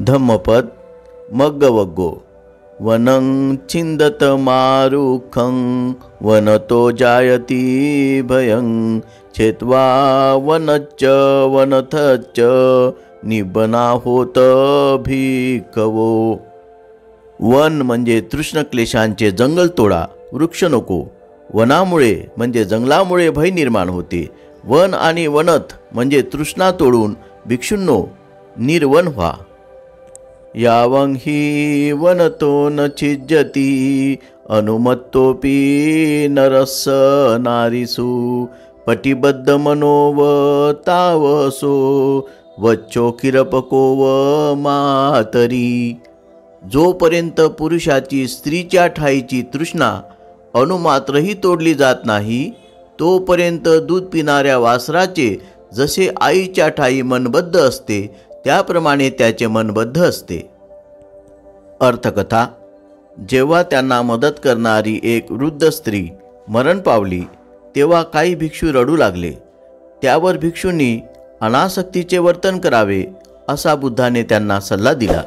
धम्मपद मग्गवग्गो वनं छिंदत मारुखं वनतो जायति भयं छेत्वा वनच्च वनथच्च निबना होत भिकवो। वन म्हणजे तृष्ण क्लेशांचे जंगल तोडा, वृक्ष नको। वनामुळे म्हणजे जंगलामुळे भय निर्माण होते। वन आणि वनथ म्हणजे तृष्णा तोडून भिक्षुंनो निर्वन व्हा। यावं हि वनतो न छिज्जति अनुमत्तोपि नरस्स नारीसु पटिबद्ध मनोव तावसो वच्चो किरपको व मातरी। जोपर्यंत पुरुषाची स्त्रीच्या ठाईची तृष्णा अणुमात्रही तोडली जात नाही, तोपर्यंत दूध पिणाऱ्या वासराचे जसे आईच्या ठाई मनबद्ध असते, त्याप्रमाणे त्याचे मनबद्ध असते। अर्थकथा। जेव्हा त्यांना मदत करणारी एक वृद्ध स्त्री मरण पावली, तेव्हा काही भिक्षू रडू लागले। त्यावर भिक्षूंनी अनासक्तीचे वर्तन करावे असा बुद्धाने त्यांना सल्ला दिला।